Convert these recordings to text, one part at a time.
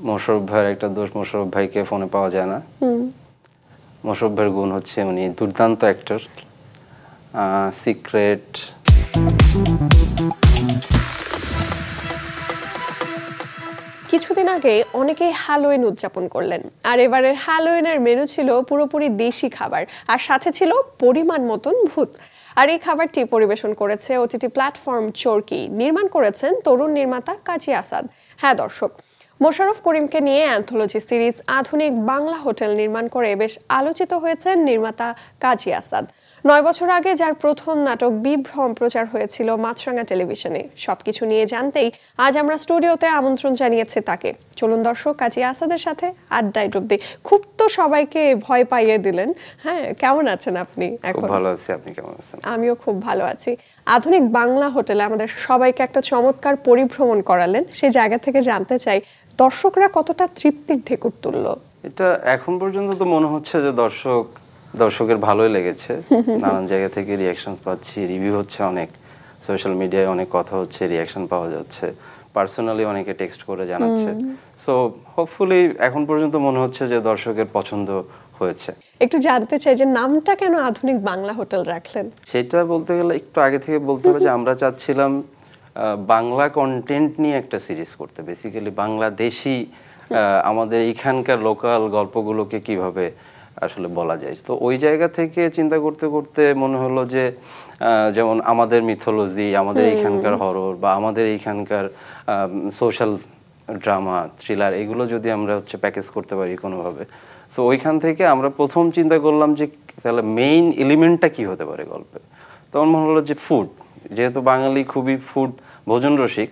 মোশাররফ ভাইয়ের একটা দোষ, মোশাররফ ভাইকে ফোনে পাওয়া যায় না। মোশাররফ ভাইয়ের গুণ হচ্ছে উনি দুর্দান্ত অ্যাক্টর। সিক্রেট কিছুদিন আগে অনেকেই হ্যালোইন উদযাপন করলেন, আর এবারের হ্যালোইনের মেনু ছিল পুরোপুরি দেশি খাবার, আর সাথে ছিল পরিমাণ মতন ভূত। আর এই খাবারটি পরিবেশন করেছে ওটিটি প্ল্যাটফর্ম চরকি, নির্মাণ করেছেন তরুণ নির্মাতা কাজী আসাদ। হ্যাঁ দর্শক, মোশাররফ করিমকে নিয়ে অ্যান্থোলজি সিরিজ আধুনিক বাংলা হোটেল নির্মাণ করে বেশ আলোচিত হয়েছেন নির্মাতা কাজী আসাদ। 9 বছর আগে যার প্রথম নাটক বিভ্রম প্রচার হয়েছিল মাছরাঙা টেলিভিশনে। সবকিছু নিয়ে জানতেই আজ আমরা স্টুডিওতে আমন্ত্রণ জানিয়েছি তাকে। চলুন দর্শক, কাজী আসাদের সাথে আড্ডায় ডুব দিই। খুব তো সবাইকে ভয় পাইয়ে দিলেন। হ্যাঁ, কেমন আছেন আপনি এখন? খুব ভালো আছি, আপনি কেমন আছেন? আমিও খুব ভালো আছি। আধুনিক বাংলা হোটেলে আমাদের সবাইকে একটা চমৎকার পরিভ্রমণ করালেন। সেই জায়গা থেকে জানতে চাই, দর্শকরা কতটা তৃপ্তির ঢেকুর তুলল? এটা এখন পর্যন্ত তো মনে হচ্ছে যে দর্শকের ভালোই লেগেছে। নানান জায়গা থেকে রিয়াকশন পাচ্ছি, রিভিউ হচ্ছে, অনেক সোশ্যাল মিডিয়ায় অনেক কথা হচ্ছে, রিয়াকশন পাওয়া যাচ্ছে, পার্সোনালি অনেকে টেক্সট করে জানাচ্ছে। সো হোপফুলি এখন পর্যন্ত মনে হচ্ছে যে দর্শকের পছন্দ হয়েছে। একটু জানতে চাই যে নামটা কেন আধুনিক বাংলা হোটেল রাখলেন? সেটা বলতে গেলে একটু আগে থেকে বলতে হবে যে আমরা চাচ্ছিলাম বাংলা কন্টেন্ট নিয়ে একটা সিরিজ করতে, বেসিক্যালি বাংলাদেশি আমাদের এখানকার লোকাল গল্পগুলোকে কিভাবে আসলে বলা যায়। তো ওই জায়গা থেকে চিন্তা করতে করতে মনে হলো যে যেমন আমাদের মিথোলজি, আমাদের এইখানকার হরর বা আমাদের এইখানকার সোশ্যাল ড্রামা, থ্রিলার, এগুলো যদি আমরা প্যাকেজ করতে পারি কোনোভাবে। সো ওইখান থেকে আমরা প্রথম চিন্তা করলাম যে তাহলে মেইন এলিমেন্টটা কি হতে পারে গল্পে। তখন মনে হলো যে ফুড, যেহেতু বাঙালি খুবই ফুড ভোজন রসিক,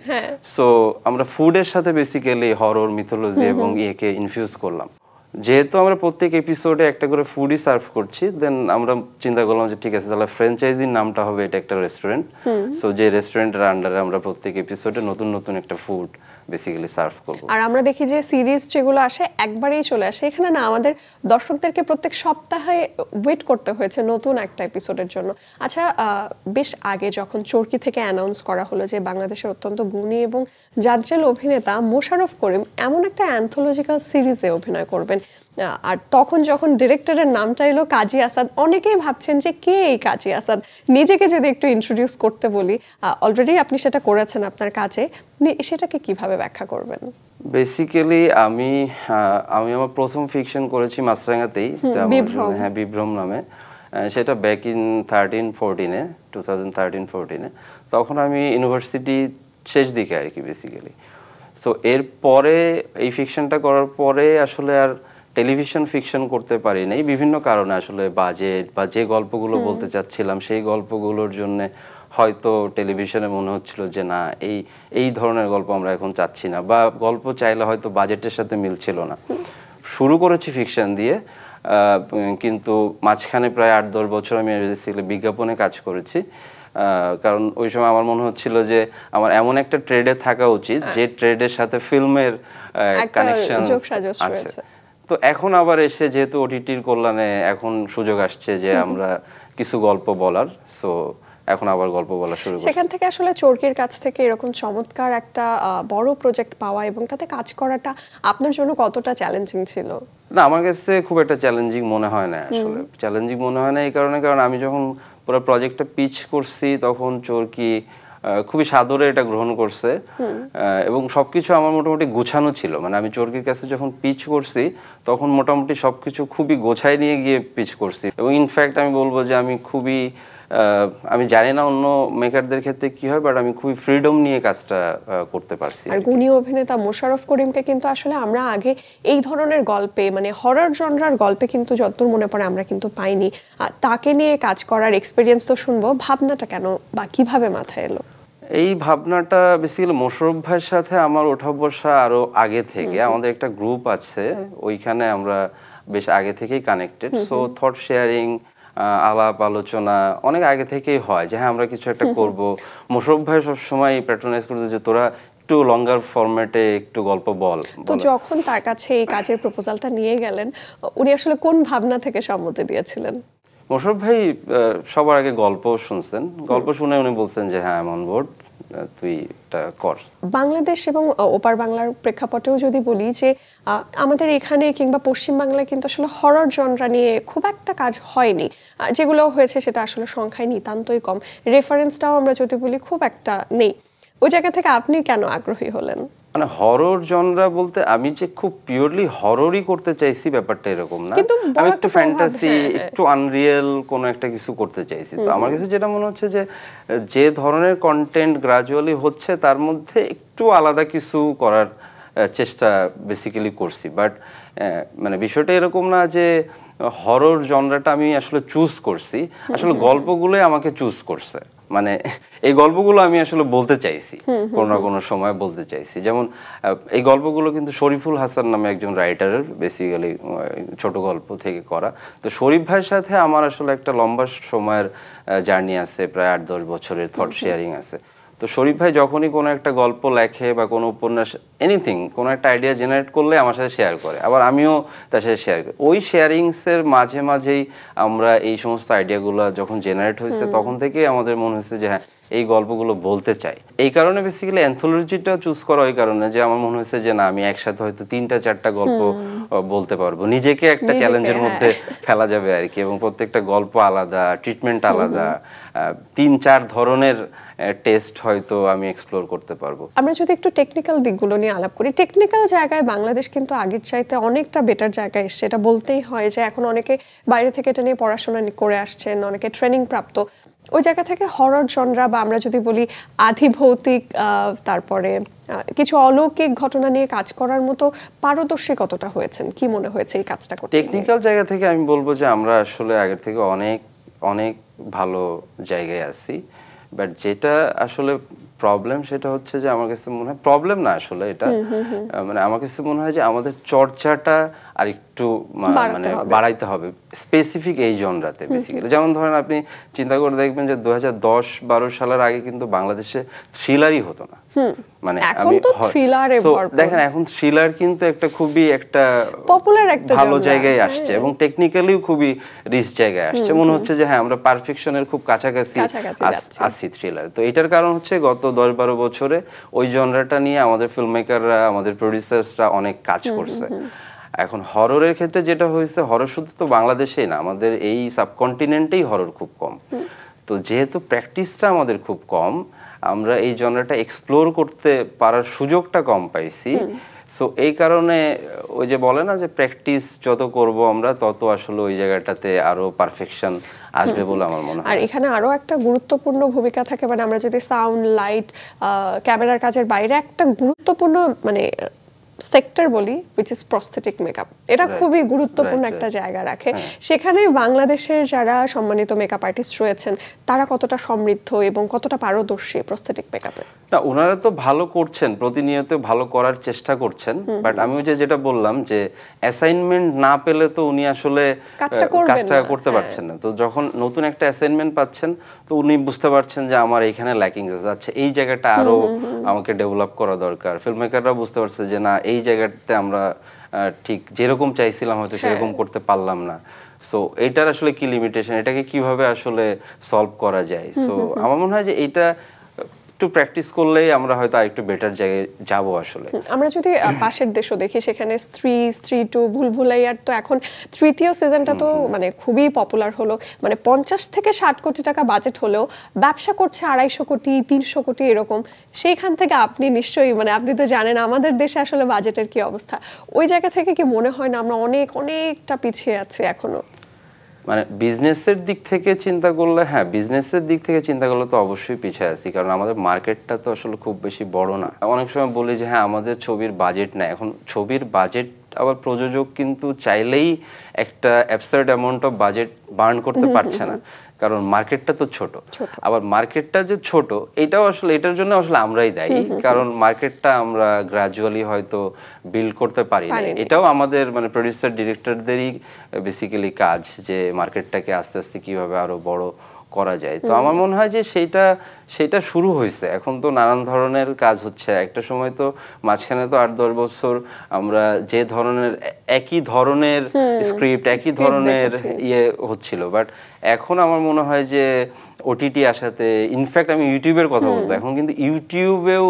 সো আমরা ফুডের সাথে বেসিক্যালি হরর, মিথোলজি এবং ইয়েকে ইনফিউজ করলাম। যেহেতু আমরা প্রত্যেক এপিসোডে একটা করে ফুডই সার্ভ করছি, দেন আমরা চিন্তা করলাম যে ঠিক আছে, তাহলে ফ্র্যাঞ্চাইজির নামটা হবে এটা একটা রেস্টুরেন্ট। সো যে রেস্টুরেন্টের আন্ডারে আমরা প্রত্যেক এপিসোডে নতুন নতুন একটা ফুড বেসিক্যালি সার্ভ করব। আর আমরা দেখি যে সিরিজ যেগুলো আসে একবারেই চলে আসে, এখানে না আমাদের দর্শকদেরকে প্রত্যেক সপ্তাহে ওয়েট করতে হয়েছে নতুন একটা এপিসোডের জন্য। আচ্ছা, বেশ আগে যখন চরকি থেকে অ্যানাউন্স করা হলো যে বাংলাদেশের অত্যন্ত গুণী এবং জাজ্জাল অভিনেতা মোশাররফ করিম এমন একটা অ্যান্থোলজিক্যাল সিরিজে অভিনয় করবেন, আর তখন যখন ডিরেক্টরের নামটা এলো কাজী আসাদ, অনেকেই ভাবছেন যে কে এই কাজী আসাদ। নিজেকে যদি একটু ইন্ট্রোডিউস করতে বলি, অলরেডি আপনি সেটা করেছেন আপনার কাজে, সেটাকে কিভাবে ব্যাখ্যা করবেন? বেসিক্যালি আমি আমার প্রথম ফিকশন করেছি মাছরাঙাতেই, হ্যাঁ, বিভ্রম নামে। সেটা ব্যাক ইন 2013-14 তখন আমি ইউনিভার্সিটি শেষ দিকে আর কি বেসিক্যালি। সো এরপরে এই ফিকশনটা করার পরে আসলে আর টেলিভিশন ফিকশন করতে পারি নাই বিভিন্ন কারণে। আসলে বাজেট বা যে গল্পগুলো বলতে চাচ্ছিলাম সেই গল্পগুলোর জন্য হয়তো টেলিভিশনে মনে হচ্ছিল যে না, এই ধরনের গল্প আমরা এখন চাচ্ছি না, বা গল্প চাইলে হয়তো বাজেটের সাথে মিলছিল না। শুরু করেছি ফিকশন দিয়ে, কিন্তু মাঝখানে প্রায় 8-10 বছর আমি বিজ্ঞাপনে কাজ করেছি। কারণ ওই সময় আমার মনে হচ্ছিল যে আমার এমন একটা ট্রেডে থাকা উচিত যে ট্রেডের সাথে ফিল্মের কানেকশন আছে। তো এখন আবার এসে যেহেতু ওটিটির কল্যাণে এখন সুযোগ আসছে যে আমরা কিছু গল্প বলার, সো এখন আবার গল্প বলা শুরু করছি। সেখান থেকে আসলে চরকির কাছ থেকে এরকম চমৎকার একটা বড় প্রজেক্ট পাওয়া এবং তাতে কাজ করাটা আপনার জন্য কতটা চ্যালেঞ্জিং ছিল? না, আমার কাছে খুব একটা চ্যালেঞ্জিং মনে হয় না। আসলে চ্যালেঞ্জিং মনে হয় না এই কারণে, কারণ আমি যখন পুরো প্রজেক্টটা পিচ করছি তখন চরকি খুবই সাদরে এটা গ্রহণ করছে এবং সবকিছু আমার মোটামুটি গোছানো ছিল। মানে আমি চরকির কাছে যখন পিচ করছি তখন মোটামুটি সবকিছু খুবই গোছায় নিয়ে গিয়ে পিচ করছি। এবং ইনফ্যাক্ট আমি বলবো যে আমি জানি না অন্য মেকারদের ক্ষেত্রে কি হয়, বাট আমি খুবই ফ্রিডম নিয়ে কাজটা করতে পারছি। আর গুণী অভিনেতা মোশাররফ করিমকে কিন্তু আসলে আমরা আগে এই ধরনের গল্পে, মানে হরর জনরার গল্পে কিন্তু যতদূর মনে পড়ে আমরা কিন্তু পাইনি। তাকে নিয়ে কাজ করার এক্সপেরিয়েন্স তো শুনবো, ভাবনাটা কেন বা কিভাবে মাথায় এলো? এই ভাবনাটা বেসিক্যালি মোশাররফ ভাইয়ের সাথে আমার ওঠা বসা আরো আগে থেকে। আমাদের একটা গ্রুপ আছে, ওইখানে আমরা বেশ আগে থেকেই কানেক্টেড। সো থট শেয়ারিং, আলাপ আলোচনা অনেক আগে থেকেই হয় যে হ্যাঁ আমরা কিছু একটা করব। মোশাররফ ভাই সবসময় প্যাট্রোনাইজ করতে যে তোরা একটু লঙ্গার ফরম্যাটে একটু গল্প বল। তো যখন তার কাছে এই কাজের প্রপোজালটা নিয়ে গেলেন, উনি আসলে কোন ভাবনা থেকে সম্মতি দিয়েছিলেন? মোশাররফ ভাই সবার আগে গল্প শুনছেন, গল্প শুনে উনি বলছেন যে হ্যাঁ, আই এম অন বোর্ড, তুই এটা কর। বাংলাদেশ এবং ওপার বাংলার প্রেক্ষাপটেও যদি বলি যে আমাদের এখানে কিংবা পশ্চিম বাংলায় কিন্তু আসলে হরর জনরা নিয়ে খুব একটা কাজ হয়নি, যেগুলো হয়েছে সেটা আসলে সংখ্যায় নিতান্তই কম, রেফারেন্সটাও আমরা যদি বলি খুব একটা নেই। ওই জায়গা থেকে আপনি কেন আগ্রহী হলেন? মানে হরর জনরা বলতে আমি যে খুব পিওরলি হররই করতে চাইছি ব্যাপারটা এরকম না, আমি একটু ফ্যান্টাসি একটু আনরিয়েল কোনো একটা কিছু করতে চাইছি। তো আমার কাছে যেটা মনে হচ্ছে যে ধরনের কন্টেন্ট গ্রাজুয়ালি হচ্ছে তার মধ্যে একটু আলাদা কিছু করার চেষ্টা বেসিক্যালি করছি। বাট মানে বিষয়টা এরকম না যে হরর জনরাটা আমি আসলে চুজ করছি, আসলে গল্পগুলোই আমাকে চুজ করছে। মানে এই গল্পগুলো আমি আসলে বলতে চাইছি, কোনো না কোনো সময় বলতে চাইছি। যেমন এই গল্পগুলো কিন্তু শরীফুল হাসান নামে একজন রাইটারের বেসিক্যালি ছোট গল্প থেকে করা। তো শরীফ ভাইয়ের সাথে আমার আসলে একটা লম্বা সময়ের জার্নি আছে, প্রায় 8-10 বছরের থট শেয়ারিং আছে। তো শরীফ ভাই যখনই কোনো একটা গল্প লেখে বা কোনো উপন্যাস এনিথিং কোনো একটা আইডিয়া জেনারেট করলে আমার সাথে শেয়ার করে, আবার আমিও তার সাথে শেয়ার করি। ওই শেয়ারিংসের মাঝে মাঝেই আমরা এই সমস্ত আইডিয়াগুলো যখন জেনারেট হয়েছে তখন থেকেই আমাদের মনে হয়েছে যে হ্যাঁ এই গল্পগুলো বলতে চাই। এই কারণে বেসিক্যালি অ্যান্থোলজিটা চুজ করা ওই কারণে যে আমার মনে হয়েছে যে না আমি একসাথে হয়তো 3-4টা গল্প বলতে পারবো, নিজেকে একটা চ্যালেঞ্জের মধ্যে ফেলা যাবে আর কি, এবং প্রত্যেকটা গল্প আলাদা, ট্রিটমেন্ট আলাদা, 3-4 ধরনের টেস্ট হয়তো আমি এক্সপ্লোর করতে পারবো। আমরা যদি একটু টেকনিক্যাল দিকগুলো নিয়ে আলাপ করি, টেকনিক্যাল জায়গায় বাংলাদেশ কিন্তু আগের চাইতে অনেকটা বেটার জায়গায় এসছে, এটা বলতেই হয় যে এখন অনেকে বাইরে থেকে এটা নিয়ে পড়াশোনা করে আসছেন, অনেকে ট্রেনিং প্রাপ্ত। ওই জায়গা থেকে হরর জনরা বা আমরা যদি বলি আধিভৌতিক তারপরে কিছু অলৌকিক ঘটনা নিয়ে কাজ করার মতো পারদর্শী কতটা হয়েছেন, কি মনে হয়েছে এই কাজটা করতে? টেকনিক্যাল জায়গা থেকে আমি বলবো যে আমরা আসলে আগের থেকে অনেক অনেক ভালো জায়গায় আছি। বাট যেটা আসলে প্রবলেম সেটা হচ্ছে যে আমার কাছে মনে হয়, প্রবলেম না আসলে এটা, মানে আমার কাছে মনে হয় যে আমাদের চর্চাটা আর একটু মানে বাড়াইতে হবে স্পেসিফিক এই জনরাতে বেসিক্যালি। যেমন ধরেন আপনি চিন্তা করে দেখবেন যে 2010-12 সালের আগে কিন্তু বাংলাদেশে থ্রিলারই হতো না। মানে আমি দেখেন এখন থ্রিলার কিন্তু একটা খুবই একটা পপুলার একটা ভালো জায়গায় আসছে এবং টেকনিক্যালিও খুবই রিচ জায়গায় আসছে। মনে হচ্ছে যে হ্যাঁ আমরা পারফেকশনের খুব কাছাকাছি আছি থ্রিলার। তো এটার কারণ হচ্ছে গত 10-12 বছরে ওই জনরাটা নিয়ে আমাদের ফিল্ম মেকাররা, আমাদের প্রডিউসার্সরা অনেক কাজ করছে। এখন হররের ক্ষেত্রে যেটা হয়েছে, হরর শুধু তো বাংলাদেশেই না, আমাদের এই সাবকন্টিনেন্টেই হরর খুব কম। তো যেহেতু প্র্যাকটিসটা আমাদের খুব কম, আমরা এই জনরাটা এক্সপ্লোর করতে পারার সুযোগটা কম পাইছি। সো এই কারণে ওই যে বলে না যে প্র্যাকটিস যত করব আমরা তত আসলে ওই জায়গাটাতে আরো পারফেকশন আসবে বলে আমার মনে হয়। আর এখানে আরো একটা গুরুত্বপূর্ণ ভূমিকা থাকে, মানে আমরা যদি সাউন্ড, লাইট, ক্যামেরার কাজের বাইরে একটা গুরুত্বপূর্ণ মানে সেক্টর বলি, which is prosthetic makeup, এটা খুবই গুরুত্বপূর্ণ একটা জায়গা রাখে। সেখানে বাংলাদেশের যারা সম্মানিত মেকআপ আর্টিস্ট রয়েছেন তারা কতটা সমৃদ্ধ এবং কতটা পারদর্শী প্রস্থেটিক মেকআপে? না, ওনারা তো ভালো করছেন, প্রতিনিয়ত ভালো করার চেষ্টা করছেন। বাট আমি যেটা বললাম যে অ্যাসাইনমেন্ট না পেলে তো উনি আসলে কাজটা করতে পারছেন না। তো যখন নতুন একটা অ্যাসাইনমেন্ট পাচ্ছেন তো উনি বুঝতে পারছেন যে আমার এইখানে ল্যাকিং আছে, আচ্ছা এই জায়গাটা আরো আমাকে ডেভেলপ করা দরকার। ফিল্ম মেকাররা বুঝতে পারছে যে না এই জায়গাতে আমরা ঠিক যেরকম চাইছিলাম হয়তো সেরকম করতে পারলাম না। সো এটার আসলে কি লিমিটেশন, এটাকে কিভাবে আসলে সলভ করা যায়। সো আমার মনে হয় যে এইটা একটু প্র্যাকটিস করলেই আমরা হয়তো আরেকটু বেটার জায়গায় যাব আসলে। আমরা যদি পাশের দেশও দেখি, সেখানে স্ত্রী টু, ভুলভুলাইয়ার তো এখন তৃতীয় সিজনটা তো মানে খুবই পপুলার হলো। মানে 50 থেকে 60 কোটি টাকা বাজেট হলেও ব্যবসা করছে 250 কোটি 300 কোটি এরকম। সেইখান থেকে আপনি নিশ্চয়ই মানে আপনি তো জানেন আমাদের দেশে আসলে বাজেটের কি অবস্থা। ওই জায়গা থেকে কি মনে হয় না আমরা অনেকটা পিছিয়ে আছি এখনো? মানে বিজনেসের দিক থেকে চিন্তা করলে, হ্যাঁ বিজনেসের দিক থেকে চিন্তা করলে তো অবশ্যই পিছিয়ে আছি, কারণ আমাদের মার্কেটটা তো আসলে খুব বেশি বড় না। অনেক সময় বলি যে হ্যাঁ আমাদের ছবির বাজেট নাই। এখন ছবির বাজেট আবার প্রযোজক কিন্তু চাইলেই একটা absurd amount of budget burn করতে পারছে না, কারণ মার্কেটটা তো ছোট। আবার মার্কেটটা যে ছোট এটাও আসলে এটার জন্য আসলে আমরাই দায়ী, কারণ মার্কেটটা আমরা গ্রাজুয়ালি হয়তো বিল্ড করতে পারি না। এটাও আমাদের মানে প্রডিউসার ডিরেক্টরদেরই বেসিক্যালি কাজ, যে মার্কেটটাকে আস্তে আস্তে কিভাবে আরো বড় করা যায়। তো আমার মনে হয় যে সেটা শুরু হয়েছে, এখন তো নানান ধরনের কাজ হচ্ছে। একটা সময় তো মাঝখানে তো 8-10 বছর আমরা যে ধরনের একই ধরনের স্ক্রিপ্ট একই ধরনের ইয়ে হচ্ছিল, বাট এখন আমার মনে হয় যে ওটিটি আসাতে, ইনফ্যাক্ট আমি ইউটিউবের কথা বলবো, এখন কিন্তু ইউটিউবেও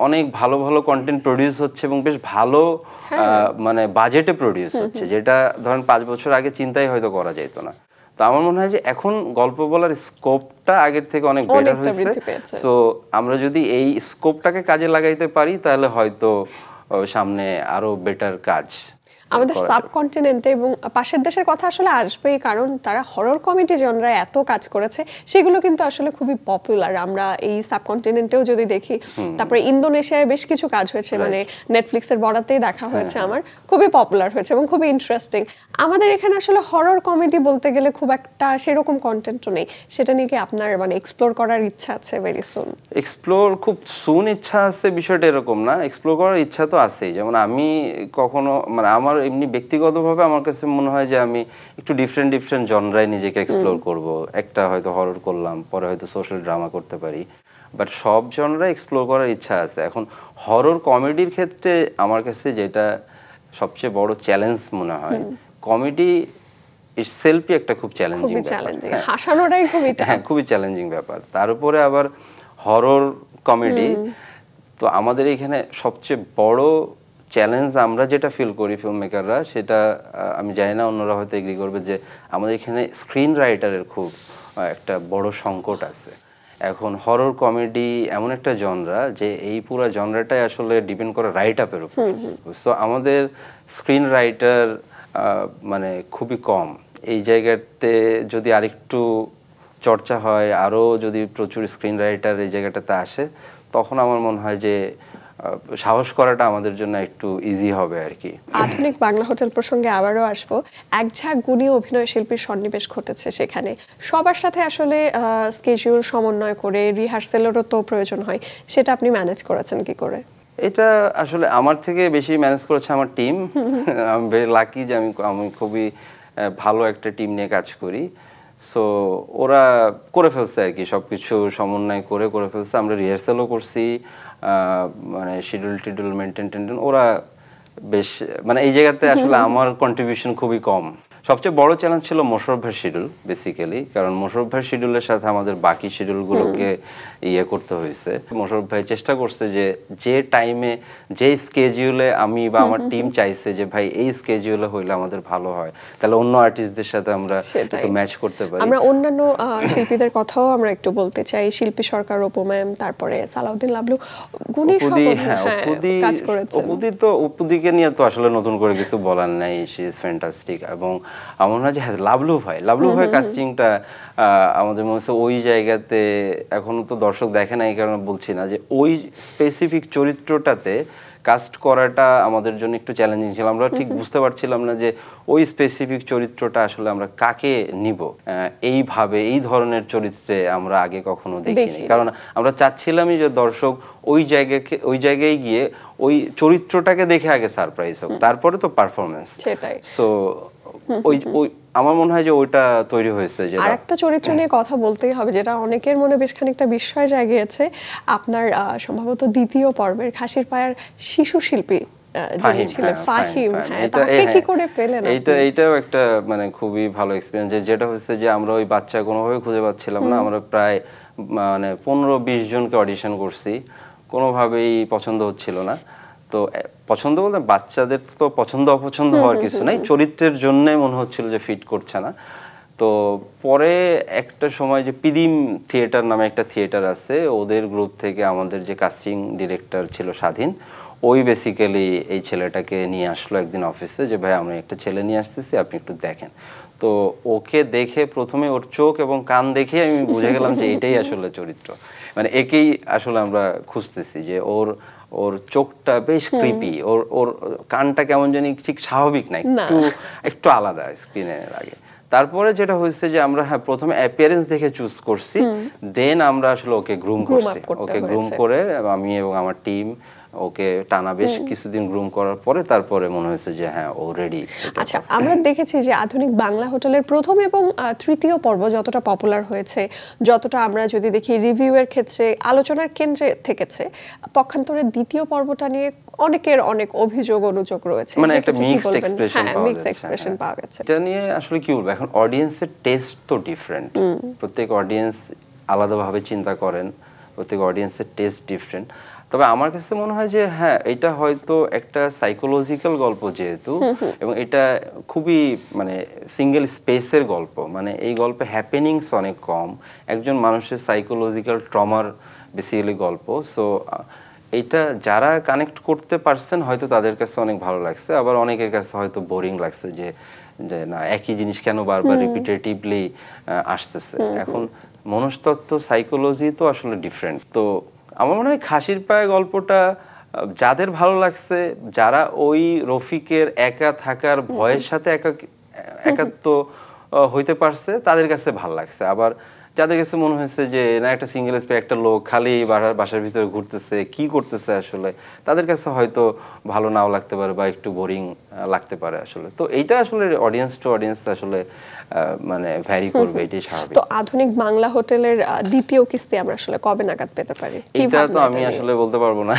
অনেক ভালো ভালো কন্টেন্ট প্রডিউস হচ্ছে এবং বেশ ভালো মানে বাজেটে প্রডিউস হচ্ছে, যেটা ধরেন 5 বছর আগে চিন্তাই হয়তো করা যেত না। তো আমার মনে হয় যে এখন গল্প বলার স্কোপটা আগের থেকে অনেক বেটার হয়েছে। সো আমরা যদি এই স্কোপটাকে কাজে লাগাইতে পারি তাহলে হয়তো সামনে আরো বেটার কাজ আমাদের সাবকন্টিনেন্টে এবং পাশের দেশের কথা আসলে আসবেই, কারণ তারা হরর কমেডি জনরায় এত কাজ করেছে, সেগুলো কিন্তু আসলে খুবই পপুলার। আমরা এই সাবকন্টিনেন্টেও যদি দেখি, তারপরে ইন্দোনেশিয়ায় বেশ কিছু কাজ হয়েছে, মানে নেটফ্লিক্সের বরাতেই দেখা হয়েছে আমার, খুবই পপুলার হয়েছে এবং খুবই ইন্টারেস্টিং। আমাদের এখানে আসলে হরর কমেডি বলতে গেলে খুব একটা সেরকম কন্টেন্টও নেই। সেটা নিয়ে কি আপনার মানে এক্সপ্লোর করার ইচ্ছা আছে ভেরি সুন? এক্সপ্লোর খুব সুন ইচ্ছা আছে বিষয়টা এরকম না, এক্সপ্লোর করার ইচ্ছা তো আছেই। যেমন আমি কখনো মানে আমার এমনি ব্যক্তিগতভাবে আমার কাছে মনে হয় যে আমি একটু ডিফারেন্ট ডিফারেন্ট জনরায় নিজেকে এক্সপ্লোর করব। একটা হয়তো হরর করলাম, পরে হয়তো সোশ্যাল ড্রামা করতে পারি, বাট সব জনরায় এক্সপ্লোর করার ইচ্ছা আছে। এখন হরর কমেডির ক্ষেত্রে আমার কাছে যেটা সবচেয়ে বড় চ্যালেঞ্জ মনে হয়, কমেডি ইটসেলফই একটা খুব চ্যালেঞ্জিং ব্যাপার, হাসানোটাই খুবই চ্যালেঞ্জিং ব্যাপার। তার উপরে আবার হরর কমেডি, তো আমাদের এখানে সবচেয়ে বড় চ্যালেঞ্জ আমরা যেটা ফিল করি ফিল্ম মেকাররা, সেটা আমি জানি না অন্যরা হয়তো এগ্রি করবে, যে আমাদের এখানে স্ক্রিন রাইটারের খুব একটা বড় সংকট আছে। এখন হরর কমেডি এমন একটা জনরা যে এই পুরো জনরাটাই আসলে ডিপেন্ড করে রাইট আপের উপর। সো আমাদের স্ক্রিন রাইটার মানে খুবই কম। এই জায়গাতে যদি আরেকটু চর্চা হয়, আরও যদি প্রচুর স্ক্রিন রাইটার এই জায়গাটাতে আসে, তখন আমার মনে হয় যে সাহস করাটা আমাদের জন্য একটু ইজি হবে আর কি। আধুনিক বাংলা হোটেল প্রসঙ্গে আবারও আসবো। একঝাঁক গুণী অভিনয় শিল্পীর সন্নিবেশ ঘটেছে সেখানে। সবার সাথে আসলে স্কেডিউল সমন্বয় করে রিহার্সেলেরও তো প্রয়োজন হয়, সেটা আপনি ম্যানেজ করেছেন কি করে? এটা আসলে আমার থেকে বেশি ম্যানেজ করেছে আমার টিম। আমি ভেরি লাকি যে আমি খুবই ভালো একটা টিম নিয়ে কাজ করি। সো ওরা করে ফেলছে আর কি, সব কিছু সমন্বয় করে ফেলছে। আমরা রিহার্সালও করছি, মানে শিডিউল মেনটেন ওরা বেশ, মানে এই জায়গাতে আসলে আমার কন্ট্রিবিউশন খুবই কম। সবচেয়ে বড় চ্যালেঞ্জ ছিল মোশাররফ ভাইয়ের শিডিউল বেসিক্যালি, কারণ মোশাররফ ভাইয়ের শিডিউলের সাথে আমাদের বাকি শিডিউলগুলোকে করতে হয়েছে। মোশাররফ ভাই চেষ্টা করছে যে টাইমে যে স্কেডিউলে আমি বা আমার টিম চাইছে যে ভাই এই স্কেডিউলে হইলে আমাদের ভালো হয়, তাহলে অন্য আর্টিস্টদের সাথে আমরা একটু ম্যাচ করতে পারি। আমরা অন্যান্য শিল্পীদের কথাও আমরা একটু বলতে চাই। শিল্পী সরকার, অপু ম্যাম, তারপরে সালাউদ্দিন লাবলু, গুণী কাজ করেছেন। অপুদিকে নিয়ে তো আসলে নতুন করে কিছু বলার নাই, শি ইজ ফ্যান্টাস্টিক। এবং আমার মনে হয় যে লাবলু ভাই কাস্টিংটা আমাদের মনে হচ্ছে ওই জায়গাতে এখনো তো দর্শক দেখে না, এই কারণে বলছি না, যে ওই স্পেসিফিক চরিত্রটাতে কাস্ট করাটা আমাদের জন্য একটু চ্যালেঞ্জিং ছিল। আমরা ঠিক বুঝতে পারছিলাম না যে ওই স্পেসিফিক চরিত্রটা আসলে আমরা কাকে নিব। এইভাবে এই ধরনের চরিত্রে আমরা আগে কখনো দেখিনি, কারণ আমরা চাচ্ছিলামই যে দর্শক ওই জায়গায় গিয়ে ওই চরিত্রটাকে দেখে আগে সারপ্রাইজ হোক, তারপরে তো পারফরমেন্স। সো ওই আমার মনে হয় যে ওইটা তৈরি হয়েছে। যে আরেকটা চরিত্র নিয়ে কথা বলতেই হবে, যেটা অনেকের মনে বেশ খানিকটা বিস্ময় জাগিয়েছে। আপনার সম্ভবত দ্বিতীয় পর্বের খাসির পায়ার শিশু শিল্পী ফাহিম, তাকে কি করে পেলেন? এইটাও একটা মানে খুবই ভালো এক্সপেরিয়েন্স। যেটা হচ্ছে যে আমরা ওই বাচ্চা কোনোভাবে খুঁজে পাচ্ছিলাম না। আমরা প্রায় মানে 15-20 জনকে অডিশন করছি, কোনোভাবেই পছন্দ হচ্ছিল না। তো পছন্দ বলতে বাচ্চাদের তো পছন্দ অপছন্দ হওয়ার কিছু নাই, চরিত্রের জন্য মনে হচ্ছিল যে ফিট করছে না। তো পরে একটা সময় যে পিদিম থিয়েটার নামে একটা থিয়েটার আছে, ওদের গ্রুপ থেকে আমাদের যে কাস্টিং ডিরেক্টর ছিল স্বাধীন, ওই বেসিক্যালি এই ছেলেটাকে নিয়ে আসলো একদিন অফিসে, যে ভাই আমরা একটা ছেলে নিয়ে আসতেছি, আপনি একটু দেখেন। তো ওকে দেখে প্রথমে ওর চোখ এবং কান দেখে আমি বুঝে গেলাম যে এটাই আসলে চরিত্র, মানে একেই আসলে আমরা খুঁজতেছি। যে ওর চোখটা বেশ ক্রিপি, ওর কানটা কেমন জানি ঠিক স্বাভাবিক না, একটু আলাদা স্ক্রিনের আগে। তারপরে যেটা হয়েছে যে আমরা প্রথমে অ্যাপিয়ারেন্স দেখে চুজ করছি, দেন আমরা আসলে ওকে গ্রুম করছি। ওকে গ্রুম করে আমি এবং আমার টিম ওকে টানা বেশ কিছুদিন গ্রুম করার পরে তারপরে মনে হয়েছে যে হ্যাঁ ও রেডি। আচ্ছা, আমরা দেখেছি যে আধুনিক বাংলা হোটেলের প্রথম এবং তৃতীয় পর্ব যতটা পপুলার হয়েছে, যতটা আমরা যদি দেখি রিভিউয়ের ক্ষেত্রে আলোচনার কেন্দ্রে থেকেছে, পক্ষান্তরে দ্বিতীয় পর্বটা নিয়ে অনেকের অনেক অভিযোগ অনুযোগ রয়েছে, মানে একটা মিক্সড এক্সপ্রেশন পাওয়া গেছে। এটা নিয়ে আসলে কি বলবো, এখন অডিয়েন্সের টেস্ট তো ডিফারেন্ট, প্রত্যেক অডিয়েন্স আলাদাভাবে চিন্তা করেন, প্রত্যেক অডিয়েন্সের টেস্ট ডিফারেন্ট। তবে আমার কাছে মনে হয় যে হ্যাঁ, এটা হয়তো একটা সাইকোলজিক্যাল গল্প যেহেতু, এবং এটা খুবই মানে সিঙ্গেল স্পেসের গল্প, মানে এই গল্পে হ্যাপেনিংস অনেক কম, একজন মানুষের সাইকোলজিক্যাল ট্রমার বেসিক্যালি গল্প। সো এটা যারা কানেক্ট করতে পারছেন হয়তো তাদের কাছে অনেক ভালো লাগছে, আবার অনেকের কাছে হয়তো বোরিং লাগছে যে যে না একই জিনিস কেন বারবার রিপিটেটিভলি আসতেছে। এখন মনস্তত্ত্ব সাইকোলজি তো আসলে ডিফারেন্ট। তো আমার মনে হয় খাসির পায়ে গল্পটা যাদের ভালো লাগছে, যারা ওই রফিকের একা থাকার ভয়ের সাথে একাত্ম হইতে পারছে, তাদের কাছে ভালো লাগছে। আবার যাদের কাছে মনে হয়েছে যে না একটা সিঙ্গেল স্পেস, একটা লোক খালি বাসার ভিতরে ঘুরতেছে, কি করতেছে আসলে, তাদের কাছে হয়তো ভালো নাও লাগতে পারে বা একটু বোরিং লাগতে পারে আসলে। তো এইটা আসলে অডিয়েন্স টু অডিয়েন্স আসলে মানে ভ্যারি করবে, এটাই স্বাভাবিক। তো আধুনিক বাংলা হোটেলের দ্বিতীয় কিস্তি আমরা আসলে কবে নাগাদ পেতে পারি? এটা তো আমি আসলে বলতে পারবো না,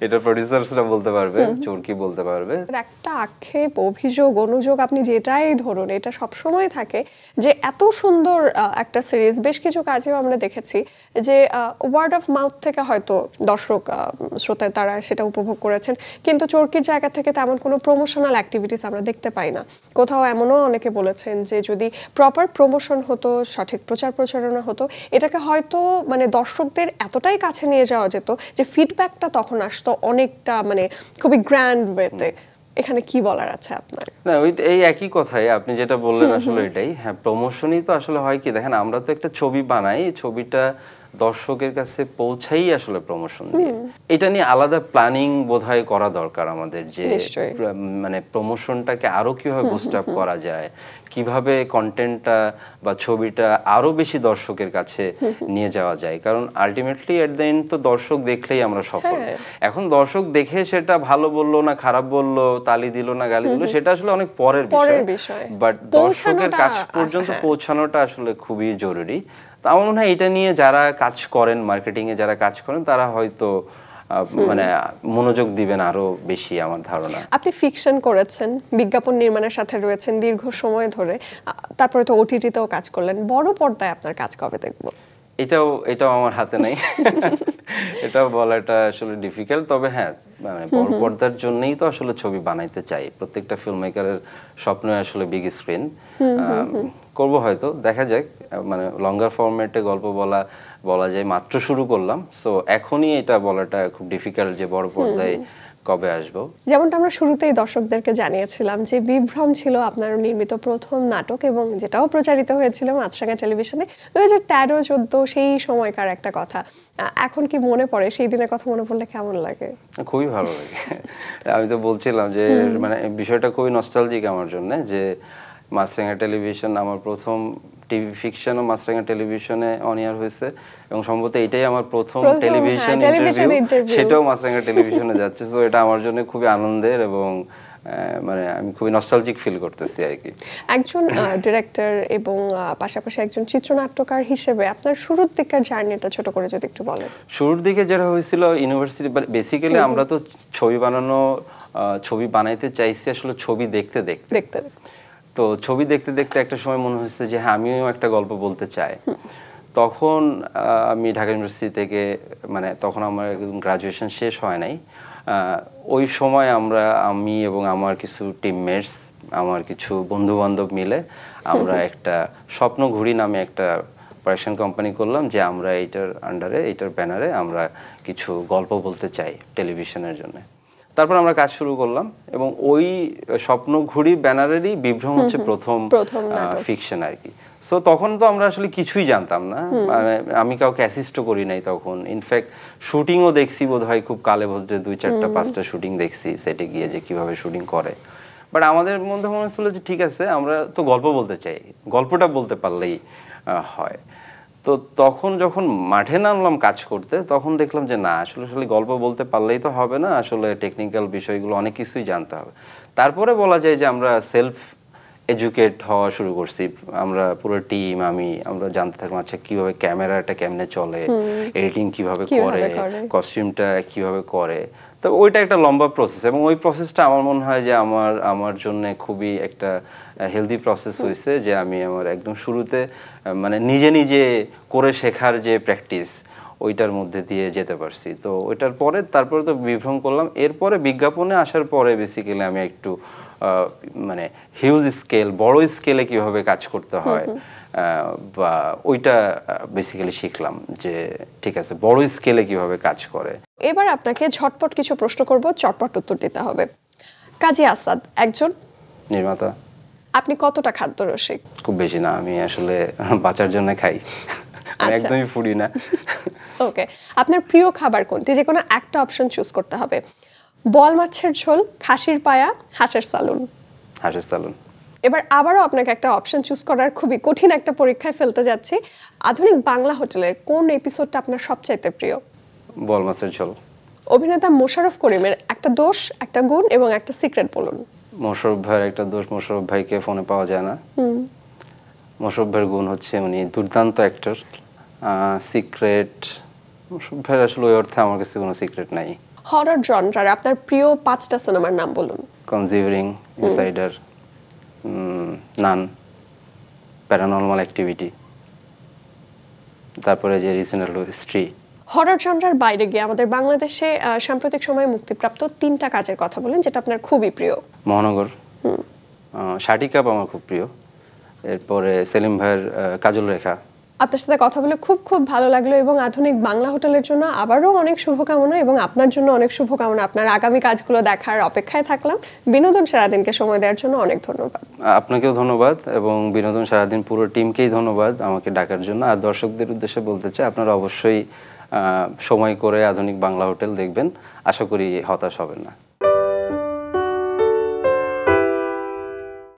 এটা প্রোডিউসারসরা বলতে পারবে, চোরকি বলতে পারবে। একটা আক্ষেপ, অভিযোগ, অনুযোগ আপনি যেটাই ধরুন, এটা সবসময় থাকে যে এত সুন্দর একটা সিরিজ, বেশ কিছু কাজেও আমরা দেখেছি যে ওয়ার্ড অফ মাউথ থেকে হয়তো দর্শক শ্রোতা তারা সেটা উপভোগ করেছেন, কিন্তু চোরকির জায়গা থেকে তেমন কোনো প্রমোশনাল অ্যাক্টিভিটিস আমরা দেখতে পাই না। কোথাও এমনও অনেকে বলেছেন যে যদি প্রপার প্রমোশন হতো, সঠিক প্রচার প্রচারণা হতো, এটাকে হয়তো মানে দর্শকদের এতটাই কাছে নিয়ে যাওয়া যেত যে ফিডব্যাকটা তখন আসতো অনেকটা মানে খুবই গ্র্যান্ড ওয়েতে। এখানে কি বলার আছে আপনার? না ওই এই একই কথাই আপনি যেটা বললেন আসলে এটাই। হ্যাঁ, প্রমোশনই তো আসলে হয় কি, দেখেন আমরা তো একটা ছবি বানাই, ছবিটা দর্শকের কাছে পৌঁছাই আসলে প্রমোশন দিয়ে। এটা নিয়ে আলাদা প্ল্যানিং বোধহয় করা দরকার আমাদের, যে মানে প্রমোশনটাকে আরো কিভাবে বুস্ট আপ করা যায়, কিভাবে কন্টেন্টটা বা ছবিটা আরো বেশি দর্শকের কাছে নিয়ে যাওয়া যায়। কারণ আলটিমেটলি এট দ্য এন্ড তো দর্শক দেখলেই আমরা সফল। এখন দর্শক দেখে সেটা ভালো বললো না খারাপ বললো, তালি দিল না গালি দিল, সেটা আসলে অনেক পরের বিষয়, বাট দর্শকের কাছ পর্যন্ত পৌঁছানোটা আসলে খুবই জরুরি। তো আমার মনে হয় এটা নিয়ে যারা কাজ করেন, মার্কেটিং এ যারা কাজ করেন, তারা হয়তো মানে মনোযোগ দিবেন আরো বেশি, আমার ধারণা। আপনি ফিকশন করেছেন, বিজ্ঞাপন নির্মাণের সাথে রয়েছেন দীর্ঘ সময় ধরে, তারপরে তো ওটিটিতেও কাজ করলেন, বড় পর্দায় আপনার কাজ কবে দেখবো? এটাও আমার হাতে নাই, এটাও বলাটা আসলে ডিফিকাল্ট। তবে হ্যাঁ, মানে বড় পর্দার জন্যই তো আসলে ছবি বানাইতে চাই, প্রত্যেকটা ফিল্ম মেকারের স্বপ্ন আসলে বিগ স্ক্রিন। করবো হয়তো, দেখা যাক। মানে লঙ্গার ফরম্যাটে গল্প বলা যায়, মাত্র শুরু করলাম, সো এখনই এটা বলাটা খুব ডিফিকাল্ট যে বড় পর্দায় কবে আসবো। যেমনটা আমরা শুরুতেই দর্শকদেরকে জানিয়েছিলাম যে বিভ্রম ছিল আপনার নির্মিত প্রথম নাটক, এবং যেটাও প্রচারিত হয়েছিল মাছরাঙা টেলিভিশনে 2013-14 সেই সময়কার একটা কথা। এখন কি মনে পড়ে, সেই দিনের কথা মনে পড়লে কেমন লাগে? খুবই ভালো লাগে। আমি তো বলছিলাম যে মানে বিষয়টা খুবই নস্টালজিক আমার জন্য, যে মাছরাঙা টেলিভিশন আমার প্রথম টিভি ফিকশনও মাছরাঙা টেলিভিশনে অন এয়ার হয়েছে, এবং সম্ভবত এটাই আমার প্রথম টেলিভিশন ইন্টারভিউ, সেটাও মাছরাঙা টেলিভিশনে যাচ্ছে। তো এটা আমার জন্য খুবই আনন্দের, এবং মানে আমি খুবই নস্টালজিক ফিল করতেছি আর কি। একজন ডিরেক্টর এবং পাশাপাশি একজন চিত্রনাট্যকার হিসেবে আপনার শুরুর দিকের জার্নিটা ছোট করে যদি একটু বলেন। শুরুর দিকে যেটা হয়েছিল ইউনিভার্সিটি, বেসিক্যালি আমরা তো ছবি বানাইতে চাইছি আসলে ছবি দেখতে দেখতে। তো ছবি দেখতে দেখতে একটা সময় মনে হয়েছে যে হ্যাঁ, আমিও একটা গল্প বলতে চাই। তখন আমি ঢাকা ইউনিভার্সিটি থেকে, মানে তখন আমার গ্রাজুয়েশন শেষ হয় নাই, ওই সময় আমি এবং আমার কিছু টিমমেটস, আমার কিছু বন্ধু বান্ধব মিলে আমরা একটা স্বপ্ন ঘুড়ি নামে একটা প্রোডাকশন কোম্পানি করলাম, যে আমরা এইটার ব্যানারে আমরা কিছু গল্প বলতে চাই টেলিভিশনের জন্য। তারপর আমরা কাজ শুরু করলাম, এবং ওই স্বপ্ন ঘুড়ি ব্যানারেরই বিভ্রম হচ্ছে প্রথম ফিকশন আর কি। সো তখন তো আমরা আসলে কিছুই জানতাম না, আমি কাউকে অ্যাসিস্টও করি নাই তখন। ইনফ্যাক্ট শুটিংও দেখছি বোধহয় খুব কালে ভদ্রে 2-4-5টা শুটিং দেখছি সেটে গিয়ে, যে কিভাবে শুটিং করে। বাট আমাদের মধ্যে মনে হচ্ছিল যে ঠিক আছে, আমরা তো গল্প বলতে চাই, গল্পটা বলতে পারলেই হয়। তো তখন যখন মাঠে নামলাম কাজ করতে, তখন দেখলাম যে না, আসলে গল্প বলতে পারলেই তো হবে না, আসলে টেকনিক্যাল বিষয়গুলো অনেক কিছুই জানতে হবে। তারপরে বলা যায় যে আমরা সেলফ এডুকেট হওয়া শুরু করছি, আমরা পুরো টিম, আমরা জানতে থাকলাম আচ্ছা কিভাবে ক্যামেরাটা কেমনে চলে, এডিটিং কিভাবে করে, কস্টিউমটা কিভাবে করে। তো ওইটা একটা লম্বা প্রসেস এবং ওই প্রসেসটা আমার মনে হয় যে আমার জন্য খুবই একটা হেলদি প্রসেস হয়েছে, যে আমি আমার একদম শুরুতে মানে নিজে নিজে করে শেখার যে প্র্যাকটিস ওইটার মধ্যে দিয়ে যেতে পারছি। তো ওইটার পরে তারপরে তো বিভ্রম করলাম, এরপরে বিজ্ঞাপনে আসার পরে বেসিক্যালি আমি একটু মানে হিউজ স্কেল, বড় স্কেলে কিভাবে কাজ করতে হয় বা ওইটা বেসিক্যালি শিখলাম, যে ঠিক আছে বড় স্কেলে কিভাবে কাজ করে। এবার আপনাকে ঝটপট কিছু প্রশ্ন করব, চটপট উত্তর দিতে হবে। কাজী আসাদ একজন নির্মাতা। আপনি কতটা খাদ্যরসিক? খুব বেশি না, আমি আসলে বাঁচার জন্য খাই, আমি আচ্ছা। একদমই ফুডি না। ওকে, আপনার প্রিয় খাবার কোনটি? যে কোনো একটা অপশন চুজ করতে হবে। বল মাছের ঝোল, খাসির পায়া, হাঁসের সালুন। হাঁসের সালুন। এবার আবারও আপনাকে একটা অপশন চুজ করার খুবই কঠিন একটা পরীক্ষায় ফেলতে যাচ্ছি। আধুনিক বাংলা হোটেলের কোন এপিসোডটা আপনার সবচাইতে প্রিয়? বল মাছের ঝোল। অভিনেতা মোশাররফ করিমের একটা দোষ, একটা গুণ এবং একটা সিক্রেট বলুন। মোশাররফ ভাইয়ের একটা দোষ, মোশাররফ ভাইকে ফোনে পাওয়া যায় না। মোশাররফ ভাইয়ের গুণ হচ্ছে উনি দুর্দান্ত অ্যাক্টর। সিক্রেট, মোশাররফ ভাইয়ের আসলে ওই অর্থে আমার কাছে কোনো সিক্রেট নাই। হরর জনরার আপনার প্রিয় 5টা সিনেমার নাম বলুন। কনজিউরিং, ইনসাইডার, নান, প্যারানর্মাল অ্যাক্টিভিটি, তারপরে যে রিসেন্ট হলো স্ত্রী। হরর জনরার বাইরে গিয়ে আমাদের বাংলাদেশে সাম্প্রতিক সময়ে মুক্তিপ্রাপ্ত 3টা কাজের কথা বলেন যেটা আপনার খুবই প্রিয়। মহানগর, শাটি কাপ আমার খুব প্রিয়, এরপরে সেলিম ভাইয়ের কাজল রেখা। আপনার সাথে কথা বলে খুব খুব ভালো লাগলো এবং আধুনিক বাংলা হোটেলের জন্য আবারও অনেক শুভকামনা এবং আপনার জন্য অনেক শুভকামনা। আপনার আগামী কাজগুলো দেখার অপেক্ষায় থাকলাম। বিনোদন সারাদিনকে সময় দেওয়ার জন্য অনেক ধন্যবাদ। আপনাকেও ধন্যবাদ এবং বিনোদন সারাদিন পুরো টিমকেই ধন্যবাদ আমাকে ডাকার জন্য। আর দর্শকদের উদ্দেশ্যে বলতে চাই, আপনারা অবশ্যই সময় করে আধুনিক বাংলা হোটেল দেখবেন, আশা করি হতাশ হবেন না।